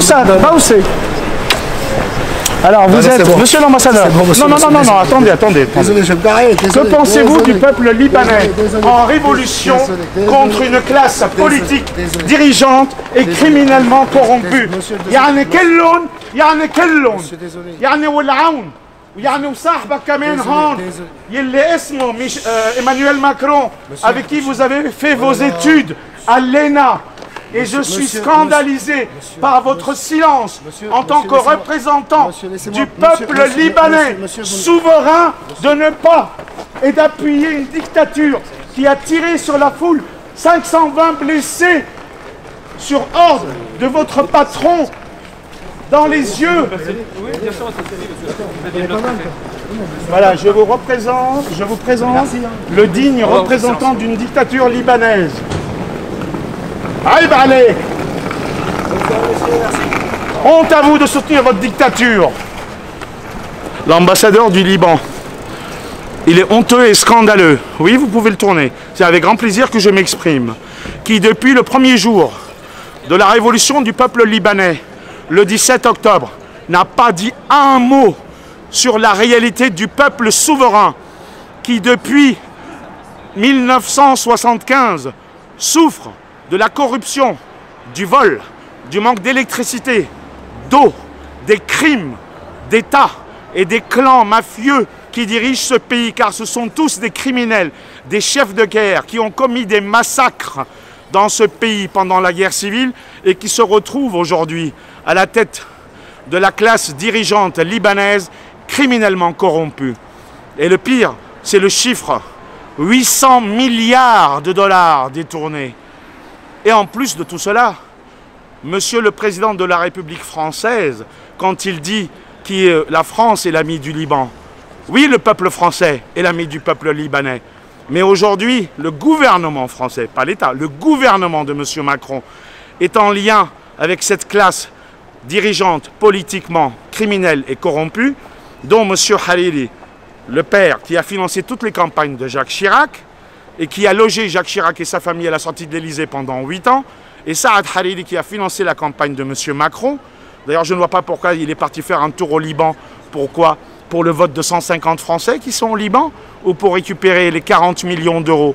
Moussad, Baoussé. Alors, vous êtes, monsieur l'ambassadeur. Non, attendez. Désolé, je me permets. Que pensez-vous du peuple libanais en révolution contre une classe politique dirigeante et criminellement corrompue? يعني كلهم يعني والعون يعني وصاحبك كمان هون يلي اسمه Emmanuel Macron, avec qui vous avez fait vos études à l'ENA. Et je suis scandalisé par votre silence en tant que représentant du peuple libanais souverain de ne pas et d'appuyer une dictature qui a tiré sur la foule 520 blessés sur ordre de votre patron dans les yeux. Voilà, je vous présente le digne représentant d'une dictature libanaise. Aïb allez! Honte à vous de soutenir votre dictature. L'ambassadeur du Liban, il est honteux et scandaleux. Oui, vous pouvez le tourner. C'est avec grand plaisir que je m'exprime. Qui, depuis le premier jour de la révolution du peuple libanais, le 17 octobre, n'a pas dit un mot sur la réalité du peuple souverain, qui, depuis 1975, souffre de la corruption, du vol, du manque d'électricité, d'eau, des crimes d'État et des clans mafieux qui dirigent ce pays, car ce sont tous des criminels, des chefs de guerre qui ont commis des massacres dans ce pays pendant la guerre civile et qui se retrouvent aujourd'hui à la tête de la classe dirigeante libanaise criminellement corrompue. Et le pire, c'est le chiffre, 800 milliards de dollars détournés. Et en plus de tout cela, Monsieur le Président de la République française, quand il dit que la France est l'ami du Liban, oui, le peuple français est l'ami du peuple libanais, mais aujourd'hui, le gouvernement français, pas l'État, le gouvernement de Monsieur Macron est en lien avec cette classe dirigeante politiquement criminelle et corrompue, dont Monsieur Hariri, le père qui a financé toutes les campagnes de Jacques Chirac, et qui a logé Jacques Chirac et sa famille à la sortie de l'Élysée pendant 8 ans, et Saad Hariri qui a financé la campagne de M. Macron. D'ailleurs, je ne vois pas pourquoi il est parti faire un tour au Liban. Pourquoi? Pour le vote de 150 Français qui sont au Liban, ou pour récupérer les 40 millions d'euros,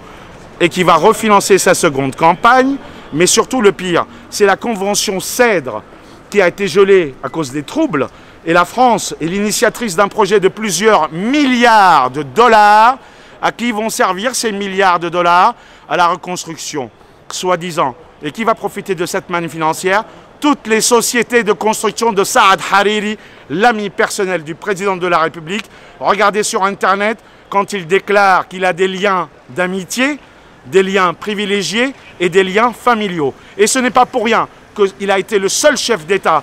et qui va refinancer sa seconde campagne. Mais surtout, le pire, c'est la convention CEDRE qui a été gelée à cause des troubles, et la France est l'initiatrice d'un projet de plusieurs milliards de dollars. À qui vont servir ces milliards de dollars? À la reconstruction, soi-disant. Et qui va profiter de cette manne financière? Toutes les sociétés de construction de Saad Hariri, l'ami personnel du président de la République. Regardez sur Internet quand il déclare qu'il a des liens d'amitié, des liens privilégiés et des liens familiaux. Et ce n'est pas pour rien qu'il a été le seul chef d'État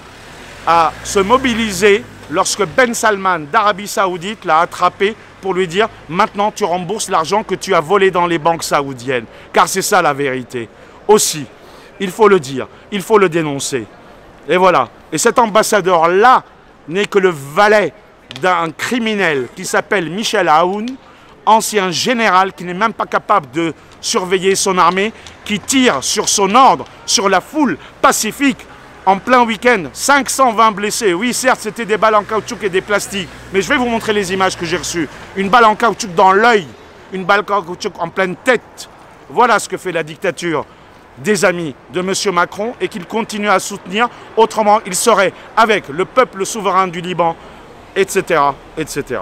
à se mobiliser lorsque Ben Salman d'Arabie Saoudite l'a attrapé pour lui dire « Maintenant, tu rembourses l'argent que tu as volé dans les banques saoudiennes. » Car c'est ça la vérité. Aussi, il faut le dire, il faut le dénoncer. Et voilà. Et cet ambassadeur-là n'est que le valet d'un criminel qui s'appelle Michel Aoun, ancien général qui n'est même pas capable de surveiller son armée, qui tire sur son ordre, sur la foule pacifique, en plein week-end, 520 blessés. Oui, certes, c'était des balles en caoutchouc et des plastiques. Mais je vais vous montrer les images que j'ai reçues. Une balle en caoutchouc dans l'œil, une balle en caoutchouc en pleine tête. Voilà ce que fait la dictature des amis de M. Macron et qu'il continue à soutenir. Autrement, il serait avec le peuple souverain du Liban, etc., etc.